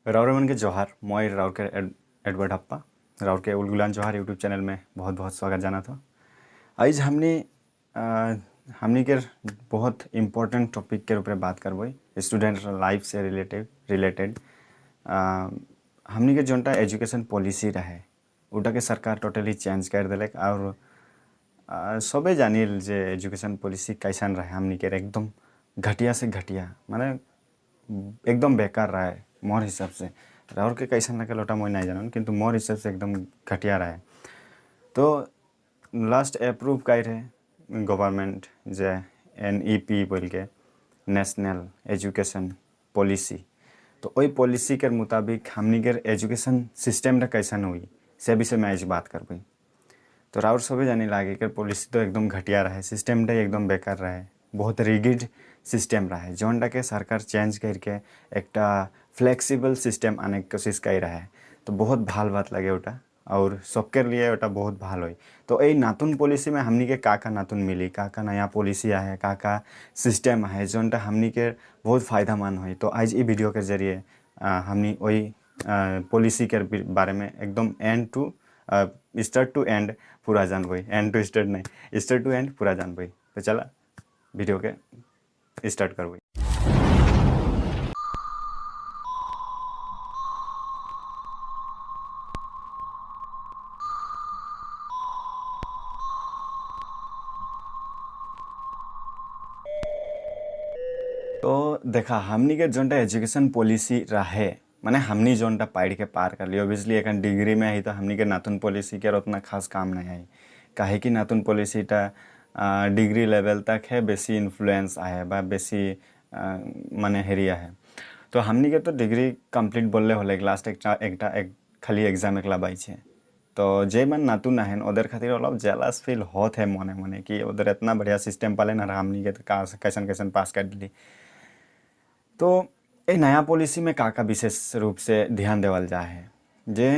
राउर मन के जोहार मैं राउर के एडवर्ड हप्पा राउर के उलगुलान जोहार यूट्यूब चैनल में बहुत बहुत स्वागत जाना था। आज हमने के बहुत इम्पोर्टेंट टॉपिक के ऊपर बात करबो स्टूडेंट लाइफ से रिलेटेड हमने के जोनटा एजुकेशन पॉलिसी रहे उटा के सरकार टोटली चेंज कर दिलक और सबे जानिल जे एजुकेशन पॉलिसी कैसन रहे हमने के एकदम घटिया से घटिया माने एकदम बेकार रहा है मोर हिसाब से। राउर के कैसा लगे लोटा मैं नहीं जानूँ किंतु मोर हिसाब से एकदम घटिया रहा है। तो लास्ट अप्रूव कर रहे गवर्नमेंट जे NEP बोल के नेशनल एजुकेशन पॉलिसी। तो वही पॉलिसी के मुताबिक हमनी के एजुकेशन सिस्टम रा कैसन हुई से विषय में आज बात करबी। तो राउर सबे जाने लागे कि पॉलिसी तो एकदम घटिया रहा है, सिस्टम डे एकदम बेकार रहा है, बहुत रिगिड सिस्टम रहा है जोनटा के सरकार चेंज करके एक फ्लेक्सिबल सिस्टम आने की कोशिश कर रहा है। तो बहुत भाल बात लगे उटा और सबके लिए उटा बहुत भाल हुई। तो ये नातुन पॉलिसी में हमनी के का नातुन मिली का नया पॉलिसी आए का सिस्टम है जोनटा हमनी के बहुत फ़ायदामंद हुई। तो आज ये वीडियो के जरिए हमनी वही पॉलिसी के बारे में एकदम end to start to end पूरा जानबो, एंड टू स्टार्ट नहीं स्टार्ट टू एंड पूरा जानबो। तो चला वीडियो के स्टार्ट करबो। तो देखा हमनी के जोनटा एजुकेशन पॉलिसी रहे माने हमनी जोनटा पढ़ के पार कर लिया ऑब्वियसली एक डिग्री में आई तो हमनी के नातुन पॉलिसी के उतना खास काम नहीं है काहे कि नातुन पॉलिसीटा डिग्री लेवल तक है बेसी इन्फ्लुएंस आए बा बेसी माने हेरिया है। तो हमनी के तो डिग्री कंप्लीट बोलले होले लास्ट एक खाली एग्जाम एकला बाई छे। तो जे मन नातुन आहन ओदर खातिर अलग जेलस फील होत है मने मने कि उधर इतना बढ़िया सिस्टम पाले ना हमनी के तो कैसन कैसन पास कर दिली। तो ये नया पॉलिसी में का विशेष रूप से ध्यान देवल जा है जे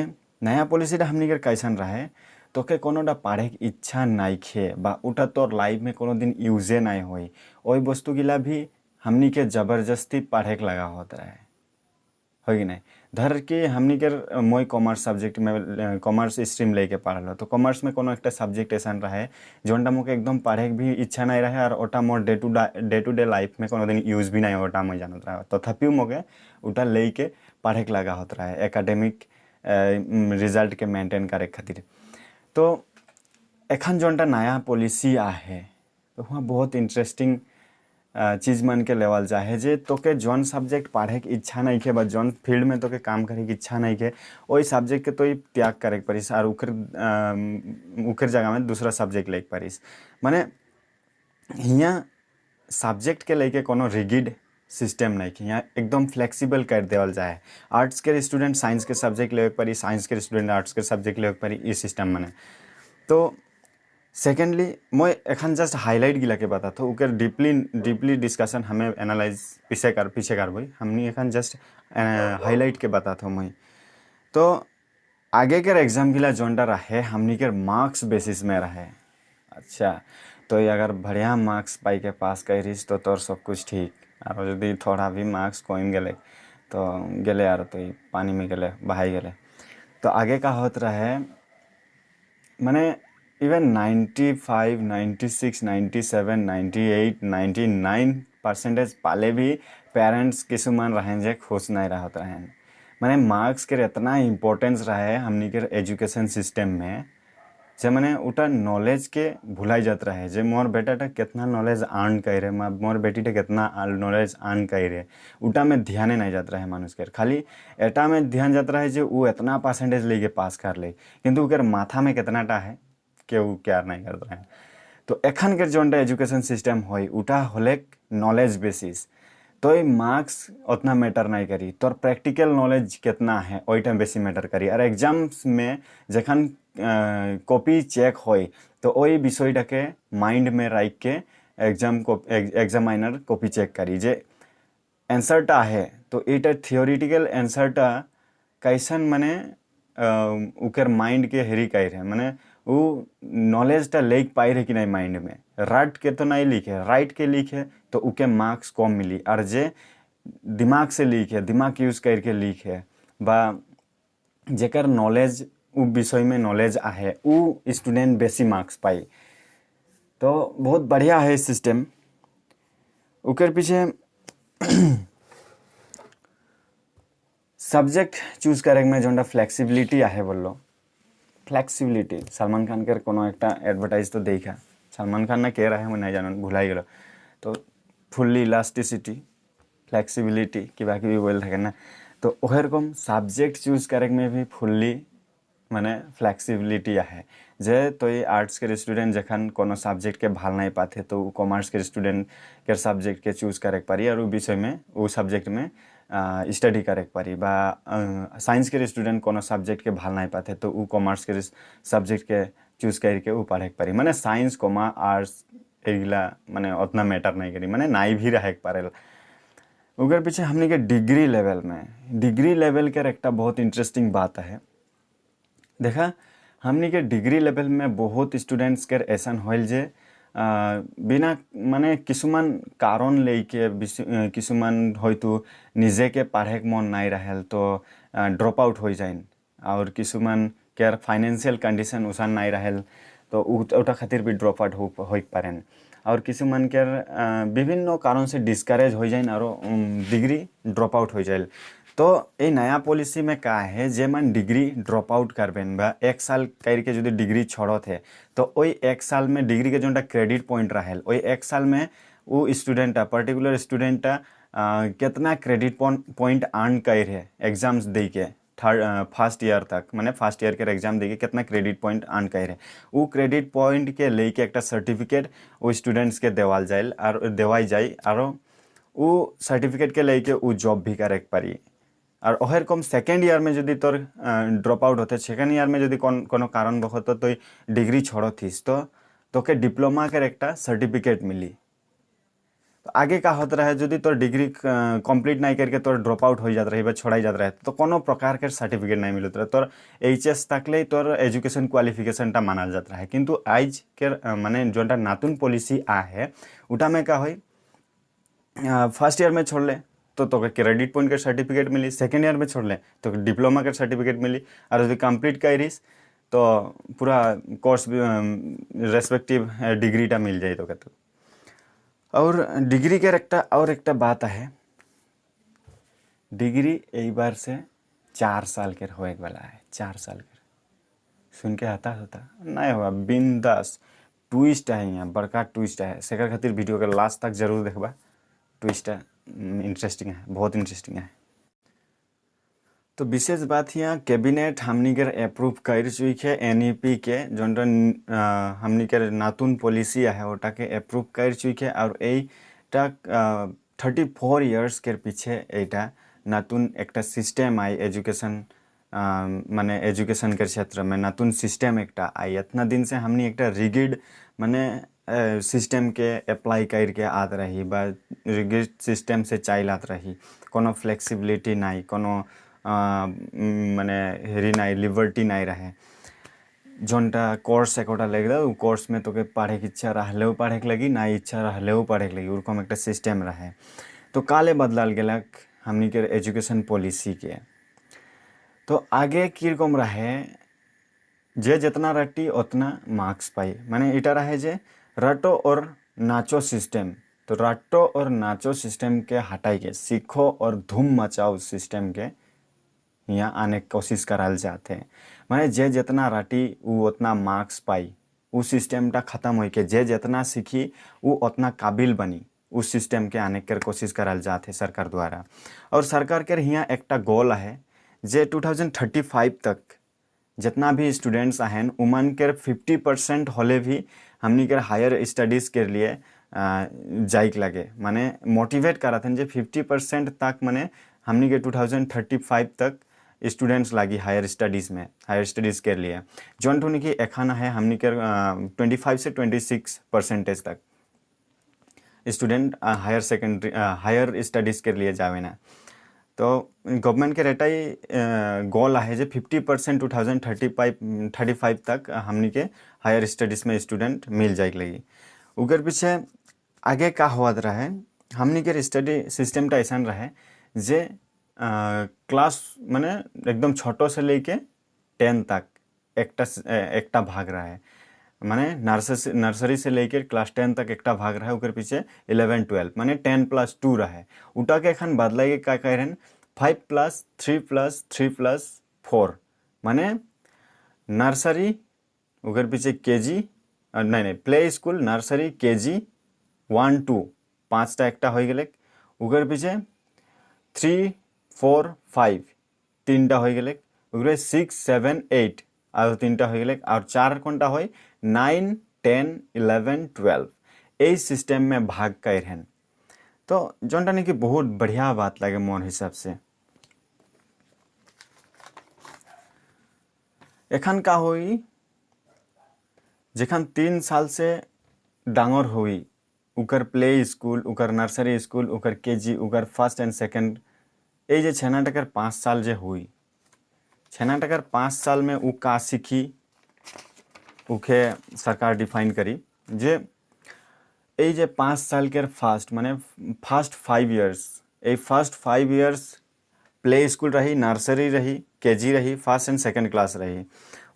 नया पॉलिसी हमनी के कैसन रहे तो के कोनो पढ़े की इच्छा नहीं खे बा उठा तोर लाइफ में कोनो दिन यूजे नहीं होई वही वस्तु गिला भी हमनी के जबरदस्ती पढ़े के लगा होता रहे हो कि नहीं। धर के हमनी के मैं कॉमर्स सब्जेक्ट में कॉमर्स स्ट्रीम लेके पढ़ल तो कॉमर्स में कोनो एक सब्जेक्ट ऐसा रहे जोनटा मुझे एकदम पढ़े भी इच्छा नहीं रहे और ओटा मोर डे टू डे लाइफ में कोनो दिन यूज भी नहीं ओटा मैं जानत रहा तथापि मुझे उटा लेके पढ़े के लगा होता रहे एकेडमिक रिजल्ट के मेंटेन करे खातिर। तो एखन जोनटा नया पॉलिसी आहे तो वहाँ बहुत इंटरेस्टिंग चीज़ मन के लेवल चाहे जे तो के जौन सब्जेक्ट पढ़े के इच्छा नहीं के जौन फील्ड में तो के काम करे की इच्छा नहीं के वही सब्जेक्ट के तो ही त्याग करे पड़िस और उकर जगह में दूसरा सब्जेक्ट ले पड़िस। माने यहाँ सब्जेक्ट के लेके कोनो रिगिड सिस्टम नहीं कि यहाँ एकदम फ्लेक्सिबल कर देवल जाए। आर्ट्स के स्टूडेंट साइंस के सब्जेक्ट ले पड़ी, साइंस के स्टूडेंट आर्ट्स के सब्जेक्ट ले पड़ी, ये सिस्टम माने। तो सेकेंडली मैं एखन जस्ट हाईलाइट गिला के बता तो उकर डीपली डिस्कशन हमें एनालाइज पीछे करबो हमनी एखन जस्ट हाईलाइट के बता था मैं। तो आगे के एग्जाम गिला जोनटा रहे हमनी के मार्क्स बेसिस में रहे। अच्छा तो अगर बढ़िया मार्क्स पाई के पास करिस तो तोर सब कुछ ठीक और यदि थोड़ा भी मार्क्स कम गले तो गले यार तो पानी में गले बहाई गले। तो आगे का होत रहे माने इवन 95, 96, 97, 98, 99% पाले भी पेरेंट्स किसुमान रहें जे खुश नहीं रहत रहें। माने मार्क्स के इतना इम्पोर्टेंस रहे हमनी के एजुकेशन सिस्टम में जे माने उटा नॉलेज के भुलाई जात रहे जे मोर बेटा कितना नॉलेज अर्न करे मोर बेटी कितना नॉलेज अर्न करे उटा में ध्यान नहीं जात रहे मानुष के खाली एटा में ध्यान जात रहे जे वो इतना परसेंटेज लेके पास कर ले किंतु उकर माथा में कितनाटा है के वो क्या नहीं करता है। तो एखन के जोनटा एजुकेशन सिस्टम होई उटा होले नॉलेज बेसिस तो ये मार्क्स उतना मैटर नहीं करी तोर प्रैक्टिकल नॉलेज कितना है वही टाइम बेसी मैटर करी। और एग्जाम्स में जखन कॉपी चेक होई तो वही विषयटा के माइंड में रख के एग्जामिनर कॉपी चेक करी जे आंसरटा है तो इटा थियोरिटिकल आंसरटा कैसन माने उकर माइंड के हेरी कह रहे माने वो नॉलेजटा लेक पाई रहे कि नहीं माइंड में राइट के तो नहीं लिखे राइट के लिखे तो उके मार्क्स कम मिली और जे दिमाग से लिखे दिमाग यूज़ करके लिखे बा जेकर नॉलेज उ विषय में नॉलेज आहे उ स्टूडेंट बेसी मार्क्स पाई। तो बहुत बढ़िया है सिस्टम। उकर पीछे सब्जेक्ट चूज करे में जोंडा फ्लेक्सिबिलिटी आहे बोलो। फ्लेक्सिबिलिटी सलमान खान के कोनो एक एडवर्टाइज तो देखा, सलमान खान ना कह रहा है मैं नहीं जानूँ भुलाई गलो। तो फुल्ली इलास्टिसिटी फ्लेक्सिबिलिटी किबा किबी बोल থাকে ना। तो ओहे रकम सब्जेक्ट चूज करे में भी फुल्ली माने फ्लेक्सिबिलिटी आहे। जे तो ये आर्ट्स के स्टूडेंट जखन कोनो सब्जेक्ट के भाल नहीं पाते तो कॉमर्स के स्टूडेंट के सब्जेक्ट के चूज करे पारी और विषय में वो सब्जेक्ट में स्टडी करे पारी। बा साइंस के स्टूडेंट कोनो सब्जेक्ट के भाल नहीं पाते तो वो कॉमर्स के सब्जेक्ट के चूज करके वो पढ़े पारी। माने साइंस कॉमा आर्ट्स एगला माने उतना मैटर नहीं करी, माने नाई भी रहे पारे। उगर पीछे हमने के डिग्री लेवल के एक बहुत इंटरेस्टिंग बात है। देखा हमने के डिग्री लेवल में बहुत स्टूडेंट्स के ऐसा होल जे बिना माने किसुमान कारण लेके किसुमान होयतो निजे के पढ़े के मन नहीं रहल तो ड्रॉप आउट हो जाए और किसुमान के फाइनेंशियल कंडीशन उसान नहीं रहल तो उटा खातिर भी ड्रॉप आउट हो पारेन और किसुमान के विभिन्न कारण से डिस्करेज हो जाए और डिग्री ड्रॉप आउट हो जाए। तो ये नया पॉलिसी में का है जे मन डिग्री ड्रॉप आउट करबेन बा एक साल करके जो डिग्री छोड़ो थे तो वही एक साल में डिग्री के जोटा क्रेडिट पॉइंट रहल वही एक साल में वो स्टूडेंटा पर्टिकुलर स्टूडेंटा कितना क्रेडिट पॉइंट अर्न कर है एग्जाम्स दे के फर्स्ट ईयर तक माने फर्स्ट ईयर के एग्जाम दे के कितना क्रेडिट पॉइंट अर्न कर है वो क्रेडिट पॉइंट के लेके एक सर्टिफिकेट वो स्टूडेंट्स के देवाई जाए और वो सर्टिफिकेट के लेके वो जॉब भी करे पारी। और ओहर कम सेकेंड ईयर में जदि तोर ड्रॉप आउट होते सेकेंड ईयर में जदि कोनो कारण बखत तो डिग्री छोड़ो थीस तो तोके डिप्लोमा के एक सर्टिफिकेट मिली। तो आगे का होता रहे जदि तोर डिग्री कंप्लीट नहीं करके तोर ड्रॉप आउट हो जाता रहे छोड़ाई जाता रहे तो कोनो प्रकार के सर्टिफिकेट नहीं मिलता रहे तोर HS तक ले तोर एजुकेशन क्वालिफिकेशन टा माना जाता रहे। किंतु आज के माने जोटा नतून पॉलिसी आ है उटा में का हो फर्स्ट ईयर में छोड़ ले तो क्रेडिट पॉइंट के सर्टिफिकेट मिली, सेकेंड ईयर में छोड़ ले तो डिप्लोमा के सर्टिफिकेट मिली और यदि कंप्लीट करिस तो पूरा कोर्स रेस्पेक्टिव डिग्रीटा मिल जाए तो कहते। और डिग्री के एक बात है डिग्री एक बार से 4 साल के होए वाला है 4 साल के सुन के हताश होता नहीं होगा बिंदास ट्विस्ट है यहाँ बड़का ट्विस्ट है सेकर खातिर वीडियो के लास्ट तक जरूर देखबा ट्विस्ट है इंटरेस्टिंग है बहुत इंटरेस्टिंग है। तो विशेष बात यहाँ कैबिनेट हमनी के अप्रूव कर चुके NEP के जो हमनी के नतून पॉलिसी है ओटा के अप्रूव कर चुके और एटा 34 इयर्स के पीछे एटा नतून एक सिस्टम आई एजुकेशन माने एजुकेशन के क्षेत्र में नतून सिस्टम एक आई। इतना दिन से हमनी एक रिगिड माने सिस्टम के अप्लाई करके आत रही बा रिगिड सिस्टम से चाइल आत रही कोनो फ्लेक्सिबिलिटी नहीं कोनो माने हेरी नहीं लिबर्टी नहीं रहे जोनटा कोर्स एकोटा लगे वो कोर्स में तो के पढ़े की इच्छा रहले पढ़े के लगी ना इच्छा रहले पढ़े के लगी उरकम एक सिस्टम रहे। तो काले बदलाल गेलक हमनी के एजुकेशन पॉलिसी के तो आगे किरकम रहे जे जितना रटी उतना मार्क्स पाई माने इटा रहे जे रटो और नाचो सिस्टम। तो रटो और नाचो सिस्टम के हटाई के सीखो और धूम मचाओ सिस्टम के यहाँ आने की कोशिश कराल जाते हैं माने जे जितना रटी वो उतना मार्क्स पाई उस सिस्टम टा खत्म हो के जे जितना सीखी वो उतना काबिल बनी उस सिस्टम के आने की कोशिश कराल जाते सरकार द्वारा। और सरकार के यहाँ एक गोल है जे 2035 तक जितना भी स्टूडेंट्स हैं उमन के 50% होले भी हमनी के हायर स्टडीज़ के लिए जाइक लगे माने मोटिवेट करा थे जे 50% तक माने हमनी के 2035 तक स्टूडेंट्स लगी हायर स्टडीज़ के लिए जौन टूनी की एखाना है हमनी के 25 से 26% तक स्टूडेंट हायर स्टडीज़ के लिए जावे ना। तो गवर्नमेंट के रेटाई गोल है जो 50% 2035 तक हमनी के हायर स्टडीज़ में स्टूडेंट मिल जाए लगी। उगर पीछे आगे का हुआ रहे हमनी के स्टडी सिस्टम टा ऐसा रहे जे क्लास माने एकदम छोटो से लेके 10 तक एकटा भाग रहा है, माने नर्सरी से लेकर क्लास 10 तक एकटा भाग रहा है, उकर पीछे 11 12 माने 10+2 रहा है। उटा के एखन बदलाइए क्या कह रहे हैं 5+3+3+4 माने नर्सरी उकर पीछे केजी नहीं प्ले स्कूल नर्सरी केजी 1 2 5टा एकटा हो गए, उकर पीछे 3 4 5 3टा हो गए, उगरे 6 7 8 और 3टा हो गए, और 4 कोनटा हो 9 10 11 12 এই सिस्टम में भाग कर हैं। तो जोनटा नहीं कि बहुत बढ़िया बात लगे मोर हिसाब से। एखन का हुई जखन 3 साल से डांगर हुई उकर प्ले स्कूल उकर नर्सरी स्कूल उकर केजी उकर फर्स्ट एंड सेकंड ये जे छेना टकर 5 साल जे हुई छेना टकर 5 साल में उ का सीखी उखे सरकार डिफाइन करी जे ये जे 5 साल के फर्स्ट माने फर्स्ट 5 इयर्स ये फर्स्ट 5 इयर्स प्ले स्कूल रही नर्सरी रही केजी रही फर्स्ट एंड सेकंड क्लास रही,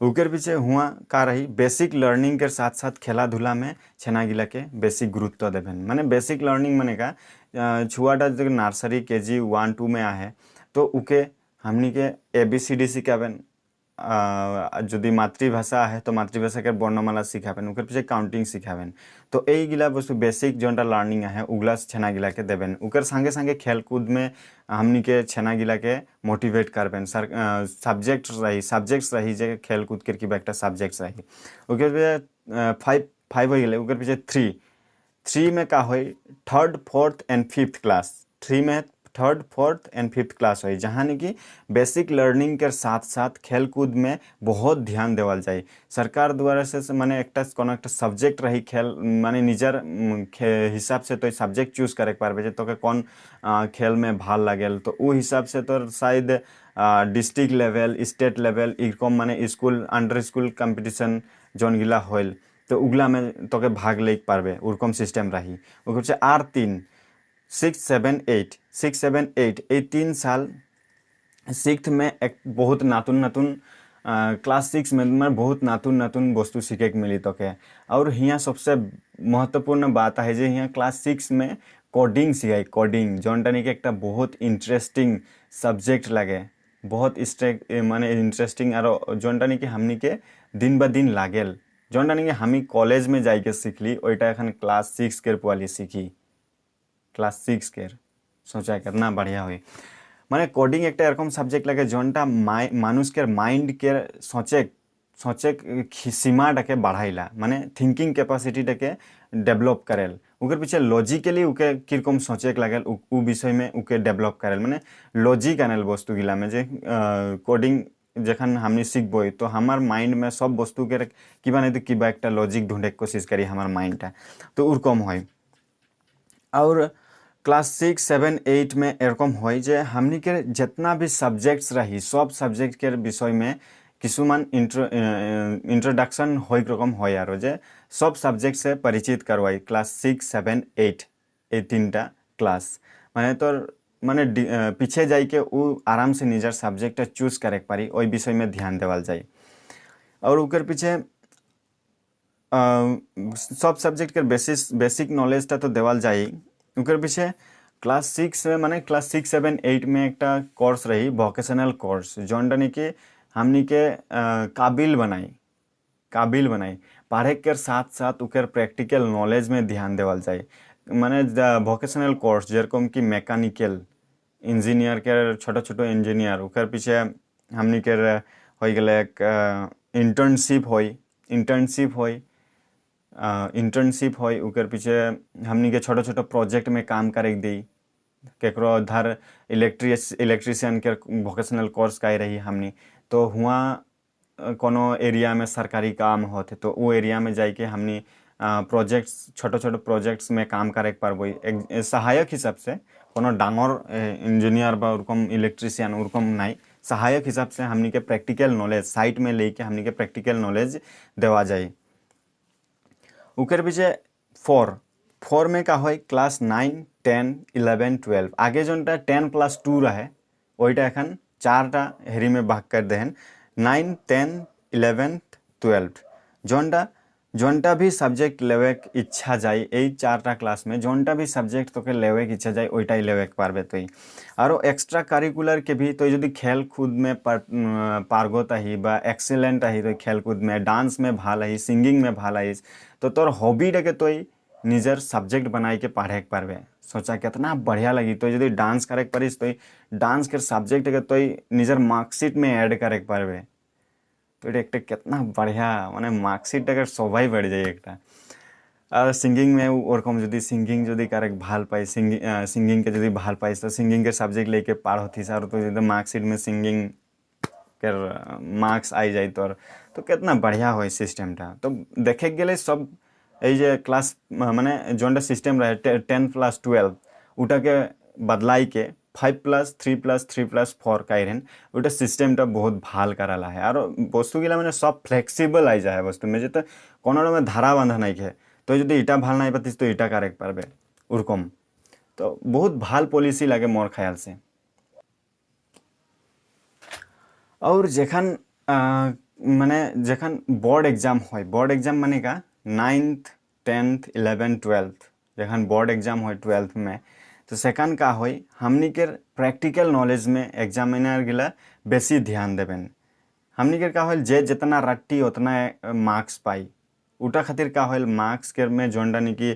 उकर पीछे हुआ का रही बेसिक लर्निंग के साथ साथ खेला धुला में छेना गिला के बेसिक गुरुत्व देवें। माने बेसिक लर्निंग माने का छुआटा जो नर्सरी केजी 1 2 में आहे तो उके हमनी के ABCD सिखावें, यदि मातृभाषा है तो मातृभाषा के वर्णमाला सिखावें, उकर पीछे काउंटिंग सिखावें। तो यही गिला वस्तु बेसिक जोनटा लर्निंग है उगला छेना गिला के देवें, उकर संगे संगे खेल कूद में हमनी के छेना गिला के मोटिवेट करवें। सब्जेक्ट्स रही जे खेल कूद के एक सब्जेक्ट्स रही, उकर पीछे 5 हो गए, उकर पीछे 3 में का हो 3rd 4th and 5th class, 3 में 3rd 4th and 5th class हो, जहाँ नहीं कि बेसिक लर्निंग के साथ साथ खेल कूद में बहुत ध्यान देवल जाए। सरकार द्वारा से माने एक सब्जेक्ट रही खेल माने निजर हिसाब से तो सब्जेक्ट चूज करे पारबे तो कौन खेल में भाल लगे तो उ हिसाब से तो शायद डिस्ट्रिक्ट लेवल स्टेट लेवल इरकम माने school under school competition zone गिला होल तो उगला में तो के भाग ले पारबे उरकम सिस्टम रही। उसे R3 6 7 8 ये 3 साल 6th में एक बहुत नातुन क्लास 6 में बहुत नातुन वस्तु सीखे के मिली तो के। और यहाँ सबसे महत्वपूर्ण बात है जो यहाँ क्लास 6 में कोडिंग सिखाई, कोडिंग जोनटा नहीं कि एक बहुत इंटरेस्टिंग सब्जेक्ट लगे, बहुत माने इंटरेस्टिंग और जोनटा नहीं कि हमनी के दिन ब दिन लागेल, जोनटा नहीं कि हमी कॉलेज में जाके सीखली ओइटा एखन क्लास 6 के पुआली सीखी, क्लास 6 के सोचा कितना बढ़िया हुई। माने कोडिंग एक एरकम सब्जेक्ट लगे जोनटा मानुष के माइंड के सोचे सीमा टाके बढ़ाइला माने थिंकिंग कैपेसिटी टाके डेवलप करेल, उकर पीछे लॉजिकली उके किरकम सोचे लगेल उ विषय में उके डेवलप करेल माने लॉजिक आनेल वस्तु गिला में जे कोडिंग जखन हमनी सीखबो तो हमार माइंड में सब वस्तु के किबा नहीं तो किबा एक लॉजिक ढूंढे कोशिश करी हमार माइंड तो उरकम होय। और क्लास 6 7 8 में एरकम हो जे हमनी के जितना भी सब्जेक्ट्स रही सब सब्जेक्ट के विषय में किसुमान इंट्रोडक्शन हो रकम हो यार जे सब सब्जेक्ट से परिचित करवाई क्लास 6 7 8 ये 3टा क्लास माने तो माने पीछे जाई के उ आराम से निजर सब्जेक्ट चूज करे पारी ओई विषय में ध्यान देवल जाए। और उकर पीछे सब सब्जेक्ट के बेसिक नॉलेज तो देवल जाए। उकर पीछे क्लास 6 में माने क्लास 6 7 8 में एक कोर्स रही वोकेशनल कोर्स जोनटा नहीं कि हमनी के काबिल बनाई पढ़े के साथ साथ उकर प्रैक्टिकल नॉलेज में ध्यान देवल जाए। माने वोकेशनल कोर्स जेरकम कि मैकेनिकल इंजीनियर के छोटो छोटो इंजीनियर उकर पीछे हमनी के हो गए एक इंटर्नशिप होई उकर पीछे हमनी के छोटो छोटो प्रोजेक्ट में काम करे दी केकरो धर इलेक्ट्रिशियन के वोकेशनल कोर्स का रही हमनी तो हुआ कोनो एरिया में सरकारी काम होते तो वो एरिया में जाके हमनी प्रोजेक्ट्स छोटो छोटो प्रोजेक्ट्स में काम करे पारबो एक सहायक हिसाब से कोनो डांगर इंजीनियर बा उरकम इलेक्ट्रिशियन उरकम नहीं सहायक हिसाब से हमनी के प्रैक्टिकल नॉलेज साइट में लेके हमनी के प्रैक्टिकल नॉलेज देवा जाए। उकर पीछे 4 में का हो क्लास 9 10 11 12 आगे जोनटा 10+2 रहे ওইটা এখন 4টা হেরি में भाग कर देहन 9, 10, 11, 12 जोनटा भी सब्जेक्ट लेवे इच्छा जाए এই 4টা क्लास में जोनटा भी सब्जेक्ट তোকে लेवे इच्छा जाए ওইটাই लेवे পারবে তুই। আর এক্সট্রা কারিকুলার के भी তুই যদি खेल कूद में पारगत आही বা एक्सीलेंट आही তুই खेल कूद में डांस में ভাল आही सिंगिंग में ভাল आही तो तोर हॉबीटाके তুই निजर सब्जेक्ट बनाई के पढ़े पारबे। सोचा कितना बढ़िया लगी तो यदि डांस करे पारिस तो डांस के सब्जेक्ट के तो निजर मार्कशीट में ऐड करे पारबे तो এটা कितना बढ़िया माने मार्कशीट सबाई बढ़ जाए एक और सिंगिंग में ओरकम जदि सिंगिंग जदि कारेक भाल पाई सिंगिंग के जदि भाल पाई तो सिंगिंग के सब्जेक्ट लेके पार होती और तो जब मार्कशीट में सिंगिंग के मार्क्स आई जाए तो कितना बढ़िया हो सिस्टमटा। तो देखे गले सब ये क्लास माने जोनटा सिस्टम रहे 10+12 ওটাকে बदलाई के 5+3+3+4 काइरेन ওটা सिस्टमटा बहुत ভাল कराला है और বস্তুগুলা মানে সব ফ্লেক্সিবল আই যায় বস্তু में যেতে কোনো রকম ধারা বাঁধা নাই खे तो যদি এটা ভাল নাই পাতিস তো এটা কারেক্ট পারবে ওরকম তো बहुत ভাল পলিসি লাগে मोर ख्याल से। और जेखान माने जेखान बोर्ड एग्जाम হয় बोर्ड एग्जाम माने का 9th 10th 11th 12th जेखान board exam হয় 12th में तो सेकंड का হয় हमनी के प्रैक्टिकल नॉलेज में एग्जामिनर गिला बेसी ध्यान देवें। हमनी के का होल जे जितना रट्टी उतना मार्क्स पाई उटा खातिर का होल मार्क्स के में जोंडा नहीं कि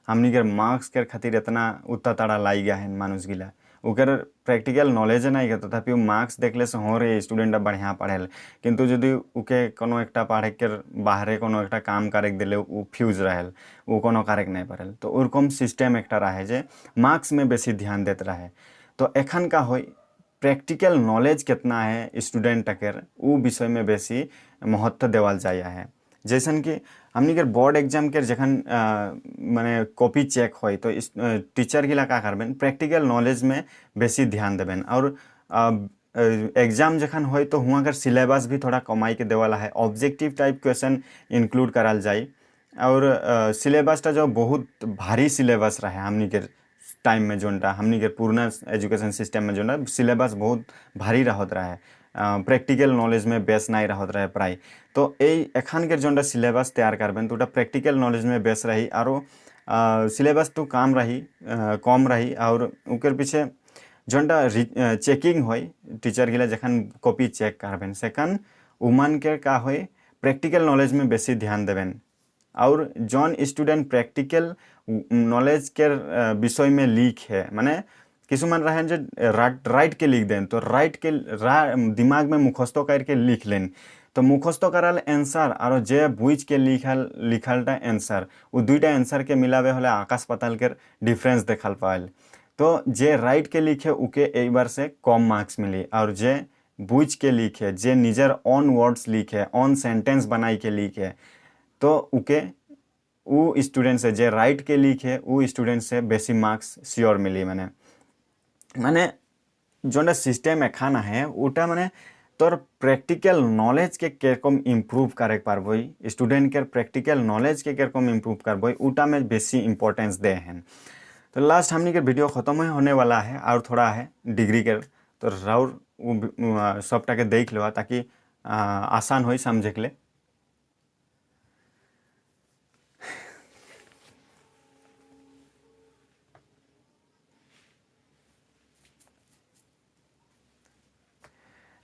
हमनी के मार्क्स के खातिर इतना उतना तड़ा लाई गया है मानुष गिला उकर प्रैक्टिकल नॉलेज नहीं है तथापि मार्क्स देखले से हो रे स्टूडेंट बढ़िया पढ़ेल किंतु यदि उके कोनो एकटा पढ़े के बाहरे कोनो एकटा काम करे दिले उ फ्यूज रहेल उ कोनो करे नहीं पढ़ेल तो ओरकम सिस्टम एकटा रहे जे मार्क्स में बेसी ध्यान देते रहे। तो एखन का होय प्रैक्टिकल नॉलेज कितना है स्टूडेंट के उ विषय में बेसी महत्व देवल जाए है। जैसन कि हमनी के बोर्ड एग्जाम के जखन माने कॉपी चेक हो तो टीचर गिला का करबेन प्रैक्टिकल नॉलेज में बेसी ध्यान देवें और एग्जाम जखन हो तो हुआ कर सिलेबस भी थोड़ा कमाई के देवाला है ऑब्जेक्टिव टाइप क्वेश्चन इंक्लूड कराल जाए और सिलेबसटा जो बहुत भारी सिलेबस रहे हमनी के टाइम में जोनटा हमनी के पूर्ण एजुकेशन सिस्टम में जोना सिलेबस बहुत भारी रहत रहे प्रैक्टिकल नॉलेज में बेस नहीं रहत रहे प्राय तो एखान के जोनटा सिलेबस तैयार करबेन तो प्रैक्टिकल नॉलेज में बेस रही और सिलेबस तो कम रही और उकर पीछे जोनटा चेकिंग हो टीचर गिला जखन कॉपी चेक करबेन सेकंड उमन के का हो प्रैक्टिकल नॉलेज में बेसी ध्यान देवें और जौन स्टूडेंट प्रैक्टिकल नॉलेज के विषय में लीक है माने किसुमान रहे जो राइट के लिख दें तो राइट के दिमाग में मुखस्तो करके लिख लें तो मुखस्तो कराल आंसर और जे बुझ के लिखलटा आंसर वो दुईटा आंसर के मिलावे होले आकाश पाताल के डिफरेंस देखल पाएल तो जे राइट के लिखे उके एक बार से कम मार्क्स मिली और जे बुझ के लिखे जे निजर ऑन वर्ड्स लिखे ऑन सेंटेंस बनाई के लिखे तो उके वो स्टूडेंट से जे राइट के लिखे वो स्टूडेंट से बेसी मार्क्स श्योर मिली माने जोना सिस्टम एखाना है उटा माने तोर प्रैक्टिकल नॉलेज के केरकम इम्प्रूव करे पारबो स्टूडेंट के प्रैक्टिकल नॉलेज के केरकम इम्प्रूव करबो उटा में बेसी इंपॉर्टेंस दे हैं। तो लास्ट हमनी के वीडियो ख़त्म होने वाला है और थोड़ा है डिग्री के तो राउर सबटा के देख लो ताकि आसान हो समझे के लिए।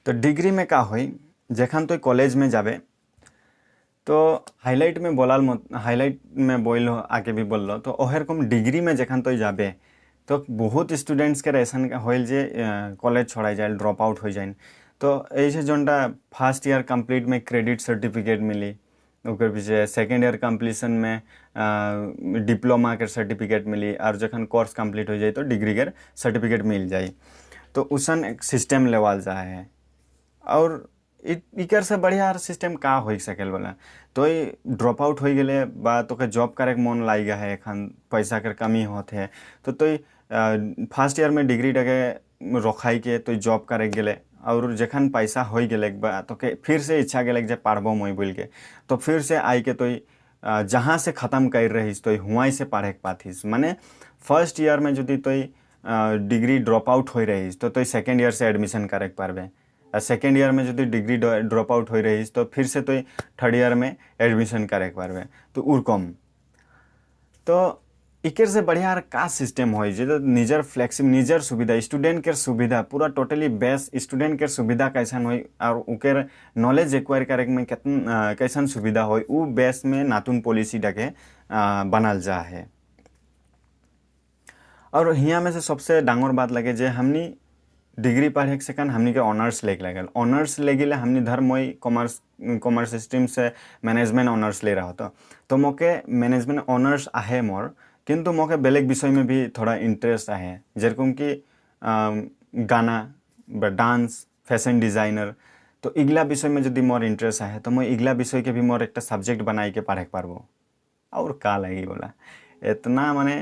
तो डिग्री में का होई जखन तो कॉलेज में जाबे तो हाईलाइट में बोलाल हाईलाइट में बोल आके भी बोल लो तो ओहरकम डिग्री में जखन तो जाबे तो बहुत स्टूडेंट्स के ऐसा होल जे कॉलेज छोड़ाई जाए ड्रॉप आउट हो जाए तो ऐसे जोनटा फर्स्ट ईयर कंप्लीट में क्रेडिट सर्टिफिकेट मिली ओकर पीछे सेकेंड ईयर कंप्लीसन में डिप्लोमा के सर्टिफिकेट मिली और जखन कोर्स कंप्लीट हो जाए तो डिग्री के सर्टिफिकेट मिल जाए तो उसन एक सिस्टम लेवल जाए है और इकर से बढ़िया सिस्टम का हो सकेल बोला तो ड्रॉप आउट हो गए बा तो के जॉब करे मन लाई गया है एखन पैसा के कमी होते है तो फर्स्ट ईयर में डिग्री टके रखाई के तो जॉब करे गए और जखन पैसा हो गए बा तो के फिर से इच्छा गए जे पढ़बो मैं बोल के तो फिर से आई के तो जहाँ से ख़त्म कर रहीस तो हुआ से पढ़े के पाथिस माने फर्स्ट ईयर में जदि तो डिग्री ड्रप आउट हो रही तो तुई सेकेंड ईयर से एडमिशन करे पारबे और सेकेंड ईयर में जो डिग्री ड्रप आउट हो रही तो फिर से तुई थर्ड ईयर में एडमिशन करे पारबे तो उर कम तो इकेर से बढ़िया और का सिस्टम हो जो निजर फ्लेक्सिबल निजर सुविधा स्टूडेंट के सुविधा पूरा टोटली बेस्ट स्टूडेंट के सुविधा कैसन हो और उकेर नॉलेज एक्वायर करे में कितना कैसन सुविधा हो उ बेस में नातून पॉलिसी डाके बनल जा है। और हिया में से सबसे डांगर बात लगे जे हमनी डिग्री पढ़े के सेकंड हमनी के ऑनर्स लेके लगल ऑनर्स ले गिले हमनी धर्म वही कॉमर्स स्ट्रीम से मैनेजमेंट ऑनर्स ले रहा होता तो मोके मैनेजमेंट ऑनर्स आहे मोर किंतु मोके बेलेग विषय में भी थोड़ा इंटरेस्ट आहे जेरकम कि गाना डांस फैशन डिजाइनर तो इगला विषय में यदि मोर इंटरेस्ट आहे तो मैं इगला विषय के भी मोर एक सब्जेक्ट बनाई के पढ़े पारबो और का लगी बोला इतना माने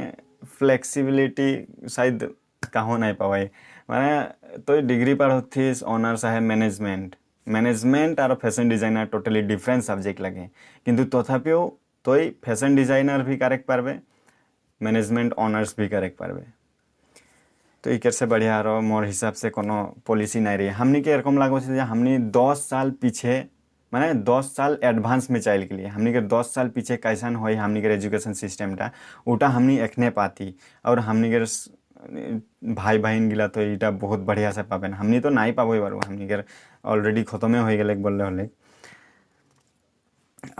फ्लेक्सिबिलिटी शायद कहो नहीं पावे माने तो डिग्री पर होती ऑनर्स है मैनेजमेंट और fashion designer totally different subject लगे किंतु तथापिओ तो फैशन डिजाइनर भी करेक्ट पारबे मैनेजमेंट ऑनर्स भी करेक्ट पारबे तो एक से बढ़िया रो मोर हिसाब से कोनो पॉलिसी नहीं रही हमनी के एरकम लागो से हमनी 10 साल पीछे माने 10 साल एडवांस में चाइल के लिए हमनी के 10 साल पीछे कैसन हो हमनी के एजुकेशन सिस्टम टा उटा हमनी एखने पाती और हमनी के भाई बहन गिला तो इटा बहुत बढ़िया से पाबेन हमनी तो नहीं पाबो बारू हमनी के ऑलरेडी खत्मे हो गए बोल रहे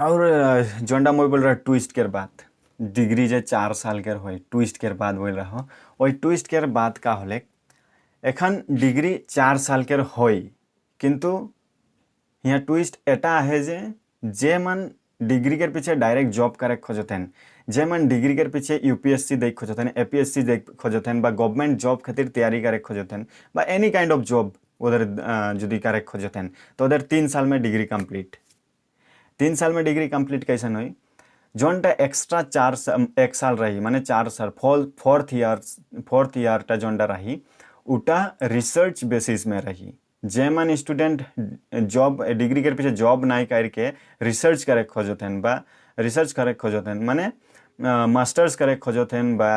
और जोंडा मैं बोल रहा ट्विस्ट के बात डिग्री जे 4 साल के हो ट्विस्ट के बाद बोल रहा वही ट्विस्ट के बाद का होले एखन डिग्री 4 साल के हो किंतु यहाँ ट्विस्ट एटा है जे मन डिग्री के पीछे डायरेक्ट जॉब करे खोजतेन जे मन डिग्री के पीछे यूपीएससी देख खोजतेन एपीएससी देख खोजतेन बा गवर्नमेंट जॉब खातिर तैयारी करे खोजतेन बा एनी काइंड ऑफ जॉब उधर यदि करे खोजतेन तो उधर 3 साल में डिग्री कंप्लीट 3 साल में डिग्री कंप्लीट कैसन हुई जोनटा एक्स्ट्रा 1 साल रही माने 4 साल फोर्थ ईयर टा जोनटा रही उटा रिसर्च बेसिस में रही जेमन स्टूडेंट जॉब डिग्री के पीछे जॉब नहीं करके रिसर्च करे खोजतेन बा रिसर्च करे खोजतेन माने मास्टर्स करे खोजतेन बा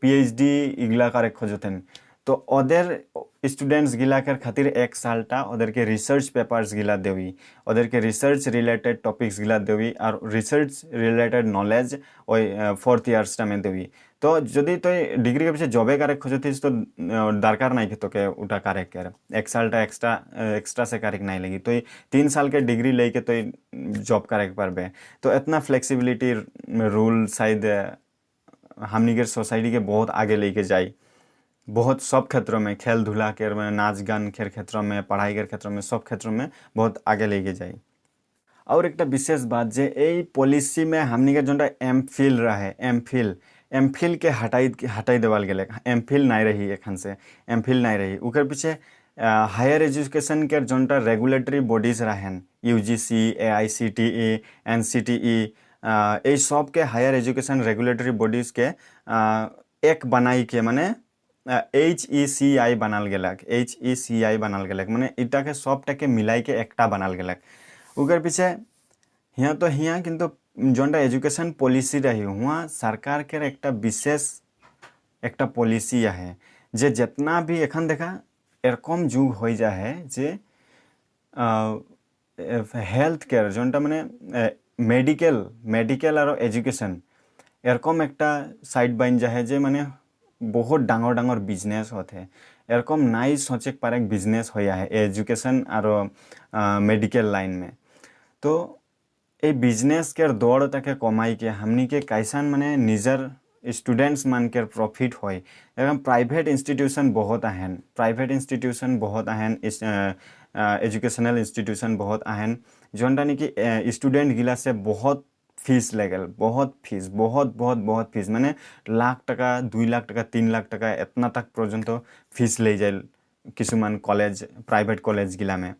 पीएचडी इगला करे खोजतेन तो अदर स्टूडेंट्स गिला कर खातिर 1 साल टा अदर के रिसर्च पेपर्स गिला देवी अदर के रिसर्च रिलेटेड टॉपिक्स गिला देवी और research related knowledge fourth years टा में देवी तो जदि तो डिग्री के पीछे जॉबे करे खोजतीस तो दरकार नहीं कि तो के उठा करे कर 1 साल टा एक्स्ट्रा से करे नहीं लगी तो 3 साल के डिग्री लेके तो जॉब करे पारबे तो इतना फ्लेक्सिबिलिटी रूल शायद हमनी के सोसाइटी के बहुत आगे लेके जाए बहुत सब क्षेत्रों में खेल धूला के में नाच गान के क्षेत्रों में पढ़ाई के क्षेत्रों में सब क्षेत्रों में बहुत आगे लेके जाए और एक विशेष बात जे ए पॉलिसी में हमनी के जोटा एमफिल रहे एमफिल के हटाई देवाल गए एमफिल नहीं रही एखन से एमफिल नहीं रही उकर पीछे हायर एजुकेशन के जोटा रेगुलेटरी बॉडीज रहन यूजीसी एआईसीटीई एनसीटीई ये सब के हायर एजुकेशन रेगुलेटरी बॉडीज के एक बनाई के माने HECI बनाल गेलक HECI बनाल गेलक माने इटा के सबटा के मिलाई के एकटा बनाल गेलक उकर पीछे हियाँ तो हियाँ किंतु जोनटा एजुकेशन पॉलिसी रही हुआ सरकार के एकटा विशेष एकटा पॉलिसी है जे जितना भी एखन देखा एरकम जुग हो जाए जे हेल्थ केयर जोनटा माने मेडिकल और एजुकेशन एरकम एकटा साइड बन जाए जे माने बहुत डांगर बिजनेस होते एरकम नाई सोचे पारे बिजनेस हो है एजुकेशन और मेडिकल लाइन में तो ये बिजनेस के दौड़ तक कमाई के हमनी के कैसन माने निजर स्टूडेंट्स मान के प्रॉफिट हो प्राइवेट इंस्टीट्यूशन बहुत आहन एजुकेशनल इंस्टीट्यूशन बहुत आहन जोनटा कि स्टूडेंट गिला से बहुत फीस लगल बहुत फीस माने लाख टका 2 लाख टका 3 लाख टका इतना तक पर्यंत फीस ले जाए किसुमान कॉलेज प्राइवेट कॉलेज गिला में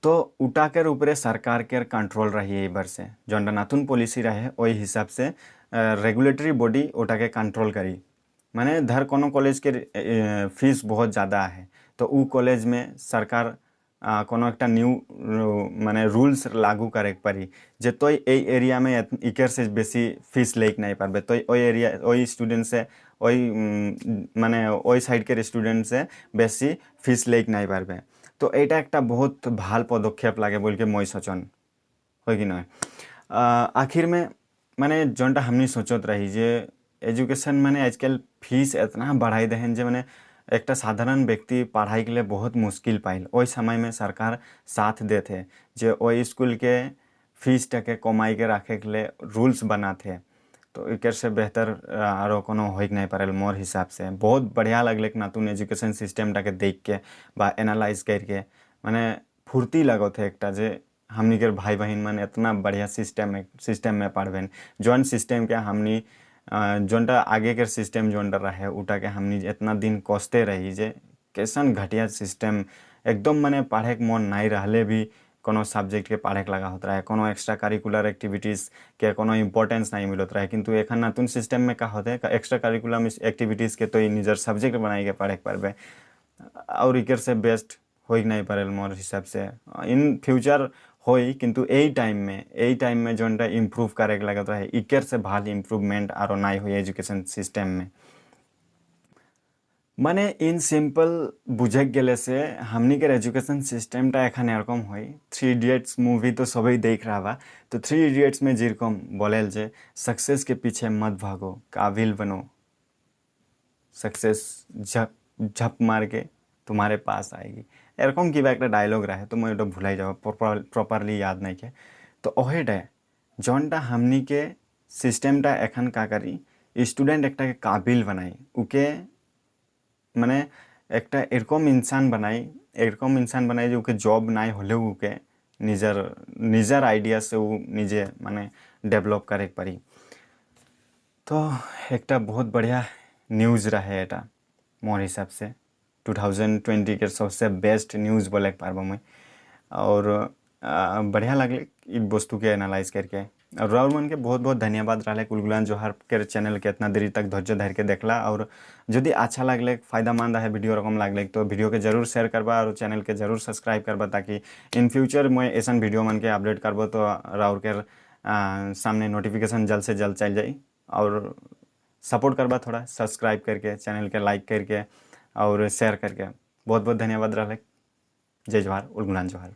तो उटा के ऊपर सरकार के कंट्रोल रही है बार से जोंडा नातुन पॉलिसी रहे वही हिसाब से रेगुलेटरी बॉडी उटा के कंट्रोल करी माने धर कोनो कॉलेज के फीस बहुत ज़्यादा है तो उ कॉलेज में सरकार कोनो एक न्यू माने रूल्स लागू करे पारी जे तो एरिया में इकर से बेसी फीस लेक नहीं पारबे तो एरिया स्टूडेंट से ওই মানে ওই সাইডকের স্টুডেন্ট से বেশি ফিস লেক নাই পারবে। তো এইটা একটা বহুত ভাল পদক্ষেপ লাগে বলকে মই সচন হয় কি নয়। आखिर में माने जोनटा हमनी सोचत रही जे एजुकेशन माने आजकल फीस इतना बढ़ाई दहन जे माने एक साधारण व्यक्ति पढ़ाई के लिए बहुत मुश्किल पाइल। ओई समय में सरकार साथ देते जे ओई स्कूल के फीस टके कमाई के रखे के लिए रूल्स बनाते। तो एक से बेहतर आरो कोनो हो नहीं पारे मोर हिसाब से। बहुत बढ़िया लगल नतून एजुकेशन सिस्टम टाके देख के बा एनालाइज करके माने फुर्ती लगत है एक जे हमनी के भाई बहन मन इतना बढ़िया सिस्टम में पढ़बेन। जौन सिस्टम के हमनी जोनटा आगे के सिस्टम जोनटा रहे उटा के हमनी इतना दिन कोसते रही जे कैसन घटिया सिस्टम एकदम माने पढ़े के मन नहीं रहले भी कोनो सब्जेक्ट के पढ़े के लगा होता रहे, कोनो एक्स्ट्रा करिकुलर एक्टिविटीज़ के कोनो इम्पोर्टेंस नहीं मिलत रहे। किंतु एखन नतून सिस्टम में का होते है एक्स्ट्रा करिकुलम एक्टिविटीज़ के तो निजर सब्जेक्ट बनाई के पढ़े के पड़बे और इकर से बेस्ट हो नहीं पारे मोर हिसाब से। इन फ्यूचर होई किंतु यही टाइम में जोनटा इम्प्रूव करे के लगत रहे इकर से भाल इम्प्रूवमेंट आरो नहीं हुई एजुकेशन सिस्टम में। माने इन सिंपल बुझे गेले से हमनी के एजुकेशन सिस्टम टा एखाने एरकम होई। 3 इडियट्स मूवी तो सभी देख रहा बा। तो 3 इडियट्स में जेरकम बोलेल जे सक्सेस के पीछे मत भागो, काबिल बनो, सक्सेस झप मार के तुम्हारे पास आएगी। एरकम की एक डायलॉग रहे तो मैं भुलाई जाओ प्रॉपरली याद नहीं के। तो ओहेटा जौनटा हमनी के सिस्टमटा एखन का करी स्टूडेंट एकटा के काबिल बनाई उके माने एक एरकम इंसान बनाई जो के जॉब नहीं होले उके निजर आइडिया से वो निजे माने डेवलप करे पड़ी। तो एक बहुत बढ़िया न्यूज़ रहे एटा मोर हिसाब से 2020 के सबसे बेस्ट न्यूज़ बोले पारबो मैं। और बढ़िया लगले इ वस्तु के एनालाइज करके। और राउर मन के बहुत बहुत धन्यवाद रहा गुलगुलान जोहार के चैनल के इतना देरी तक धैर्य धर के देखला। और यदि अच्छा लगले फायदामंद है वीडियो रकम लगले तो वीडियो के जरूर शेयर करबा और चैनल के जरूर सब्सक्राइब करबा ताकि इन फ्यूचर मैं ऐसा वीडियो मन के अपडेट करबो तो राउर के सामने नोटिफिकेशन जल्द से जल्द चल जाए। और सपोर्ट करबा थोड़ा सब्सक्राइब करके चैनल के लाइक करके और शेयर करके। बहुत बहुत धन्यवाद रहा। जय जोहार, गुलगुलान जोहार।